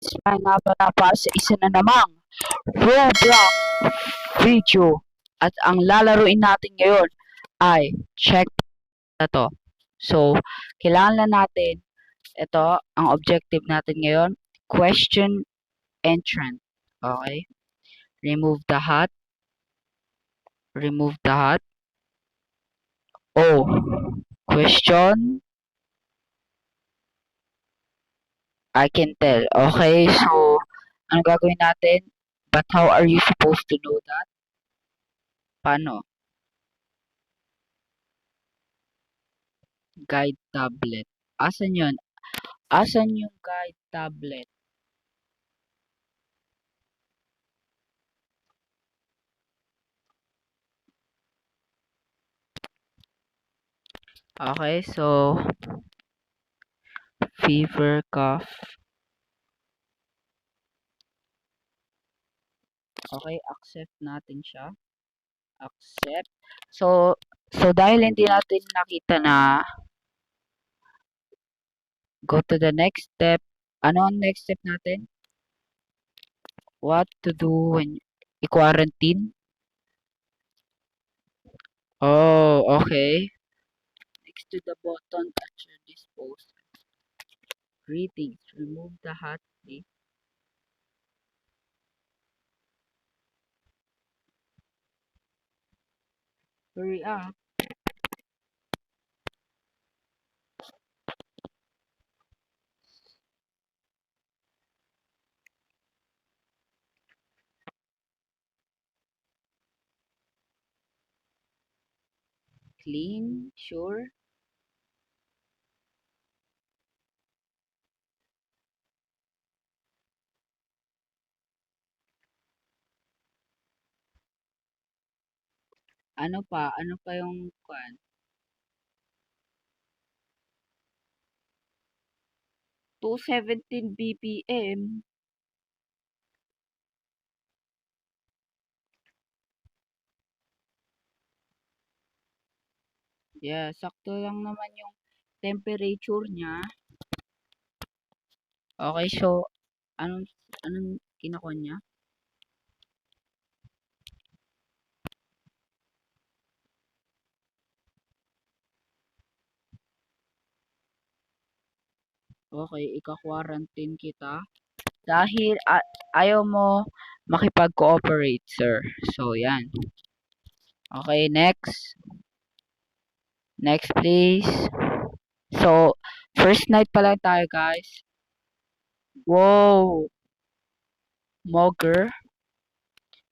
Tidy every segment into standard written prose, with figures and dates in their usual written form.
Ay nga pala para sa isa na namang Roblox video. At ang lalaruin natin ngayon ay check na to. So, kailangan lang natin, ito, ang objective natin ngayon, question entrant. Okay? Remove the hat. Remove the hat. Oh, question. I can tell. Okay, so, ano gagawin natin? But how are you supposed to know that? Paano? Guide tablet. Asan yun? Asan yung guide tablet? Okay, so, fever, cough. Okay, accept natin siya. Accept. So dahil hindi natin nakita na go to the next step. Ano ang next step natin? What to do when i-quarantine? Oh, okay. Next to the button at your disposal. Greetings. Remove the hat, please. Hurry up. Clean, sure. Ano pa? Ano pa yung kwan? 217 BPM. Yeah, sakto lang naman yung temperature niya. Okay, so anong kinukuha niya? Okay, ika-quarantine kita dahil ayaw mo makipag-cooperate, sir. So, yan. Okay, next. Next, please. So, first night pa lang tayo, guys. Wow! Mogger.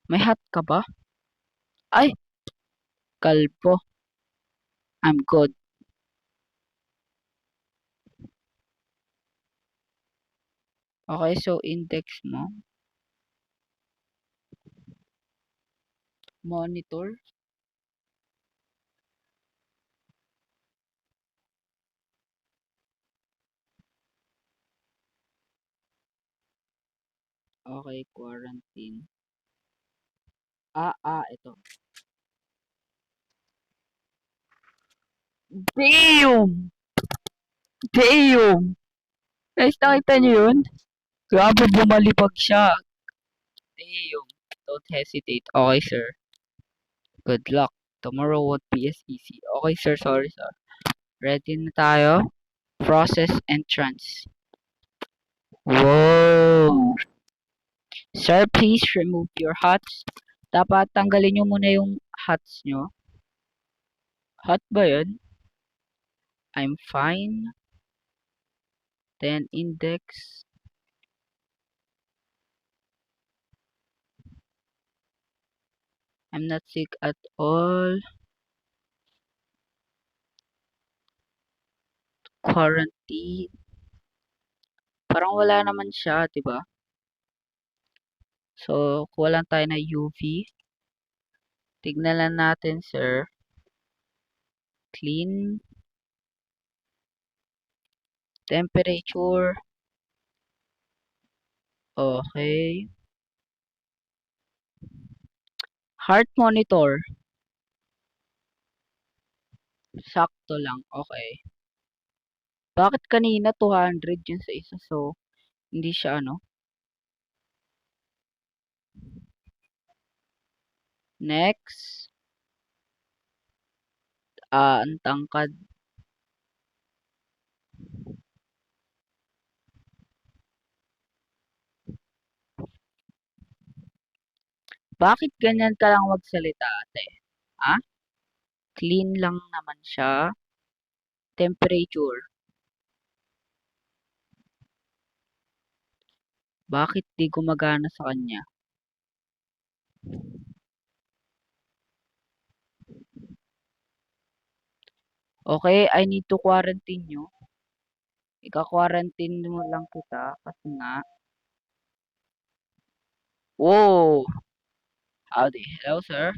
May hat ka ba? Ay! Kalbo. I'm good. Okay, so index mo. Monitor. Okay, quarantine. Ito. Damn! Damn! Guys, nakita niyo yun? Grabe, bumalibag siya. Damn. Don't hesitate. Okay, sir. Good luck. Tomorrow won't be as easy. Okay, sir. Sorry, sir. Ready na tayo? Process entrance. Whoa! Sir, please remove your hats. Dapat tanggalin nyo muna yung hats nyo. Hot ba yun? I'm fine. Then index. I'm not sick at all. Quarantine. Parang wala naman siya, 'di ba? So, kuha lang tayo ng UV. Tignan lang natin, sir. Clean. Temperature. Okay. Heart monitor. Sakto lang. Okay. Bakit kanina 200 yun sa isa? So, hindi siya ano? Next, ang tangkad. Bakit ganyan ka lang magsalita, ate? Ah? Clean lang naman siya. Temperature. Bakit di gumagana sa kanya? Okay, I need to quarantine you. Ika-quarantine mo lang kita kasi nga. Whoa! Howdy. Hello, sir.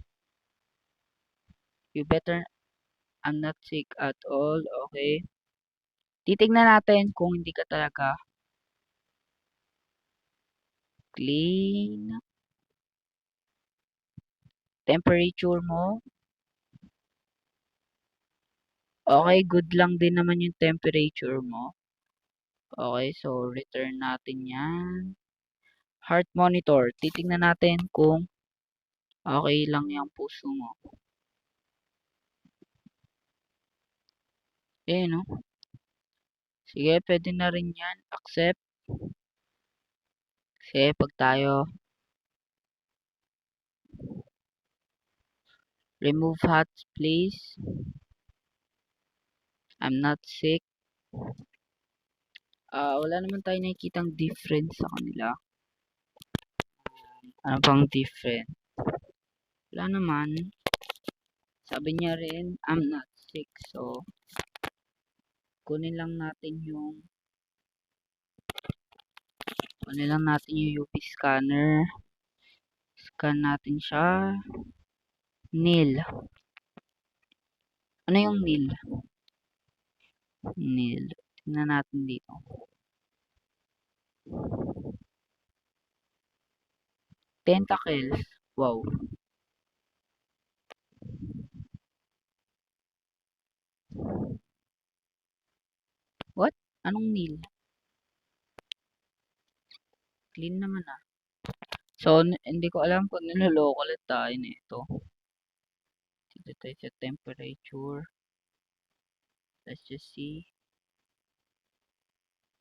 You better, I'm not sick at all. Okay. Titignan natin kung hindi ka talaga clean. Temperature mo. Okay, good lang din naman yung temperature mo. Okay, so return natin yan. Heart monitor. Titignan natin kung okay lang yung puso mo. Eh, no? Sige, pwede na rin yan. Accept. Sige, pag tayo remove hats, please. I'm not sick. Wala naman tayo nakikitang difference sa kanila. Ano bang different? Wala naman. Sabi niya rin, I'm not sick. So, kunin lang natin yung UV scanner. Scan natin siya. Nil. Ano yung nil? Nil. Tingnan natin dito. Tentacles. Wow. What? Anong nil? Clean naman ah. So, hindi ko alam kung niloloko ulit tayo nito. Dito tayo sa temperature. Let's just see.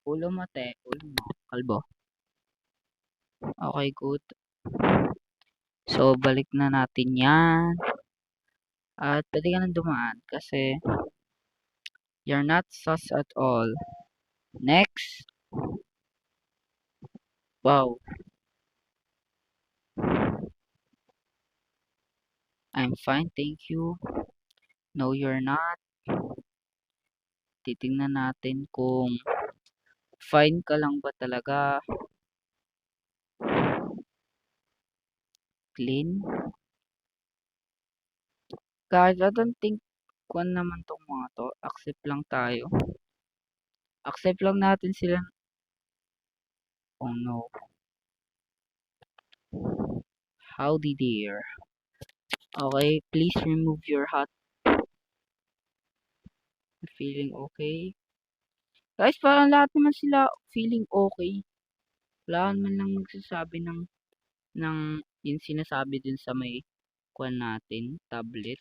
Ulo mo, te. Ulo mo. Kalbo. Okay, good. So, balik na natin yan. At pwede ka nang dumaan kasi you're not sus at all. Next. Wow. I'm fine, thank you. No, you're not. Titingnan natin kung fine ka lang ba talaga. Clean. Guys, I don't think kung naman tong mga to. Accept lang tayo. Accept lang natin sila. Oh no. Howdy there. Okay, please remove your hat. Feeling okay? Guys, parang lahat naman sila feeling okay. Wala man lang nagsasabi ng yung sinasabi dun sa may kwan natin, tablet.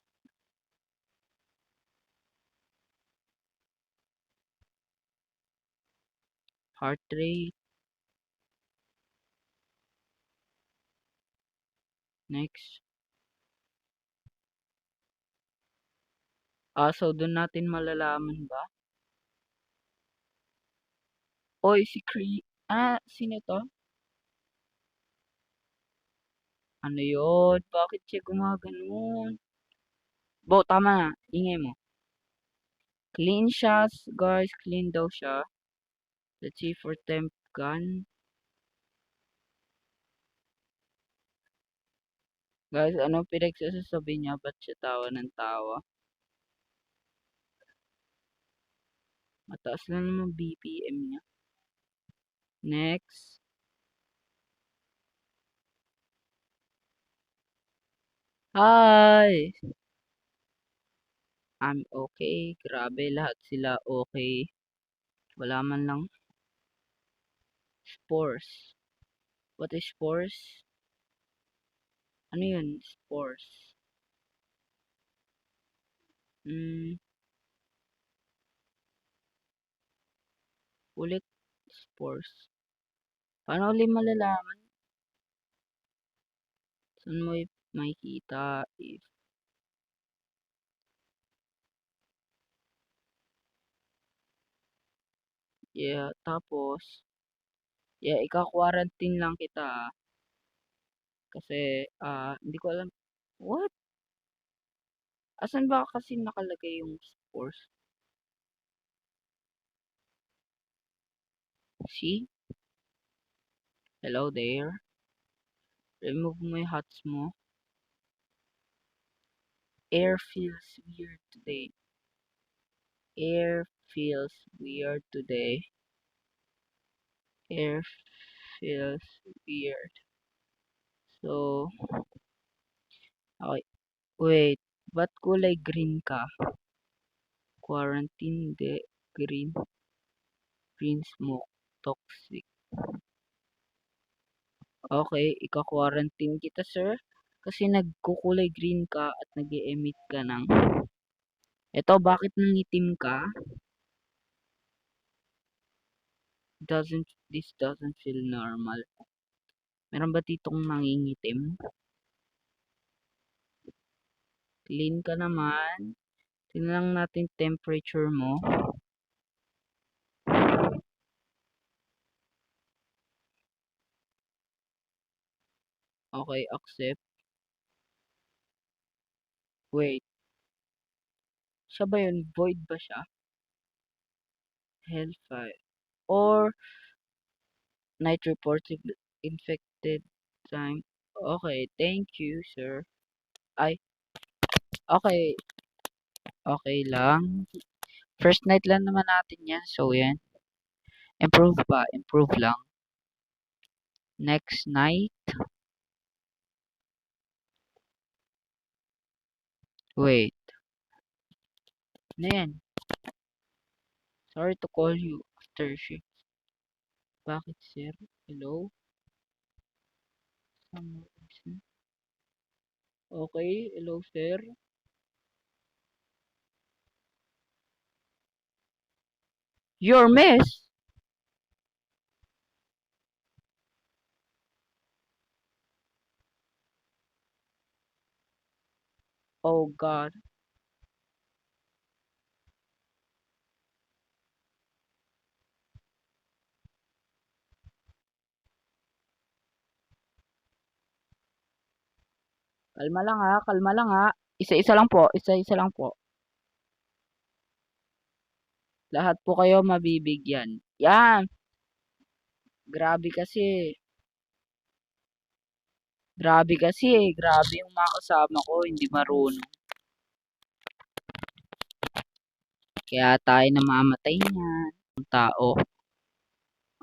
Heart rate. Next. So dun natin malalaman ba? Oy, si Cree. Sino to? Ano yun? Bakit siya gumaganon? Bo, tama na. Ingay mo. Clean siya, guys. Clean daw siya. Let's see for temp gun. Guys, anong pinagsasasabi niya? Ba't siya tawa ng tawa? Mataas lang naman BPM niya. Next. Hi! I'm okay. Grabe, lahat sila okay. Wala man lang spores. What is spores? Ano yun? Spores. Ulit spores. Paano ulit malalaman? Saan mo makikita if yeah, tapos yeah, ika-quarantine lang kita kasi hindi ko alam what? Asan ba kasi nakalagay yung spores? See? Hello there. Remove mo yung hats mo. Air feels weird today. Air feels weird today. Air feels weird. So, okay. Wait, ba't kulay green ka? Quarantine, de, green, green smoke, toxic. Okay, ika-quarantine kita, sir. Kasi nagkukulay green ka at nag-e-emit ka ng... Eto, bakit nangitim ka? This doesn't feel normal. Meron ba ditong nangingitim? Clean ka naman. Tingnan lang natin temperature mo. Okay, accept. Wait. Siya ba yun? Void ba siya? Hellfire. Or night reported infected time. Okay, thank you, sir. Ay, okay. Okay lang. First night lang naman natin yan. So, yan. Improve ba? Improve lang. Next night. Wait. Ano yan? Sorry to call you after shift. Bakit, sir? Hello? Okay, hello, sir. Your miss? Oh, God. Kalma lang ha, kalma lang ha. Isa-isa lang po, isa-isa lang po. Lahat po kayo mabibigyan. Yan! Grabe kasi. Grabe kasi eh. Grabe yung mga kasama ko, hindi marunong. Kaya tayo namamatay niyan. Ang tao.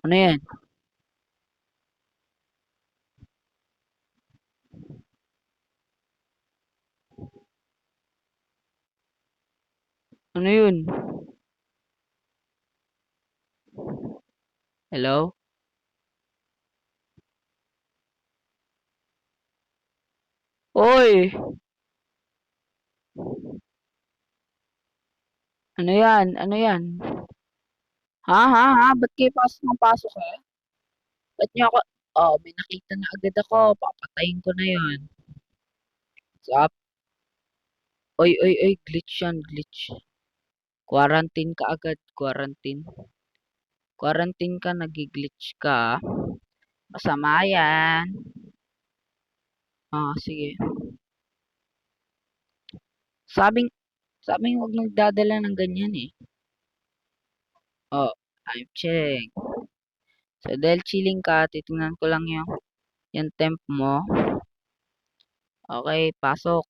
Ano yan? Ano yun? Hello? Oy! Ano yan? Ano yan? Ha, ha, ha? Ba't kayo pasok ng pasok ha? Ba't niyo ako... Oh, may nakita na agad ako. Papatayin ko na yun. What's up? Oy, oy, oy. Glitch yan, glitch. Quarantine ka agad. Quarantine. Quarantine ka, nag-glitch ka. Masama yan. Sige. Sabing, sabing huwag nagdadala ng ganyan eh. Oh, I'm chilling. So, dahil chilling ka, titingnan ko lang yung temp mo. Okay, pasok.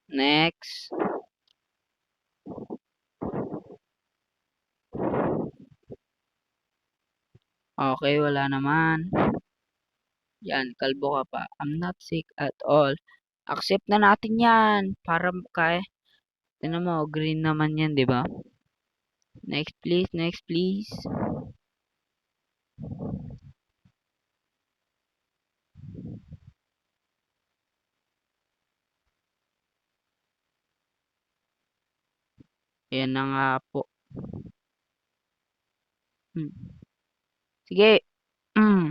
Next. Okay, wala naman. Yan, kalbo ka pa. I'm not sick at all. Accept na natin yan. Para kaya. Tinan mo, green naman yan, di ba? Next please, next please. Ayan na nga po. Hmm. Sige. Hmm.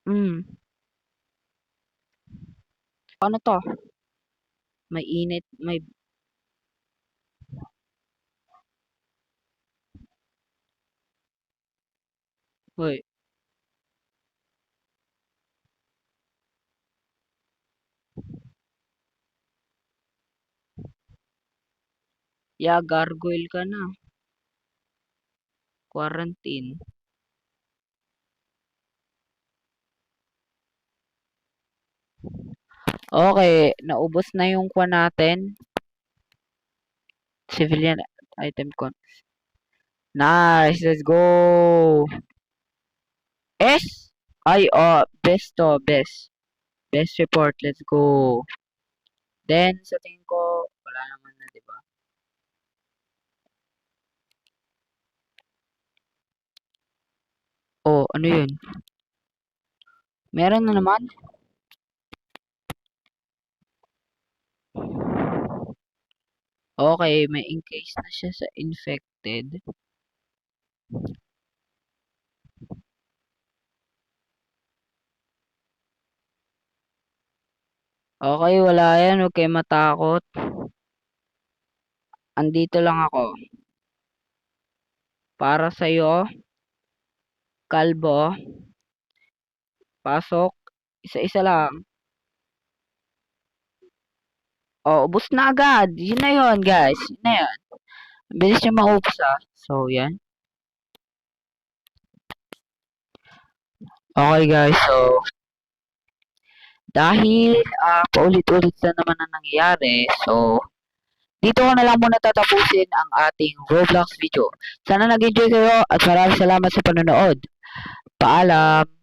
Hmm. Ano to? May init, may hoy. Gargoyle ka na. Quarantine. Okay, naubos na yung kwa natin. Civilian item con. Nice, let's go. S? Ay, best to, best. Best report, let's go. Then, sa tingin ko, wala naman na, di ba? Oh, ano yun? Meron na naman. Okay, may encase na siya sa infected. Okay, wala yan. Huwag kayo matakot. Andito lang ako. Para sa'yo, kalbo. Pasok. Isa-isa lang. Oh, ubos na agad. Yun na yun, guys. Yun na yan. Bilis niya maubos, ah. So, yan. Okay, guys. So, dahil paulit-ulit na naman ang nangyayari, so, dito ko na lang muna tatapusin ang ating Roblox video. Sana nag-enjoy kayo at maraming salamat sa panonood. Paalam!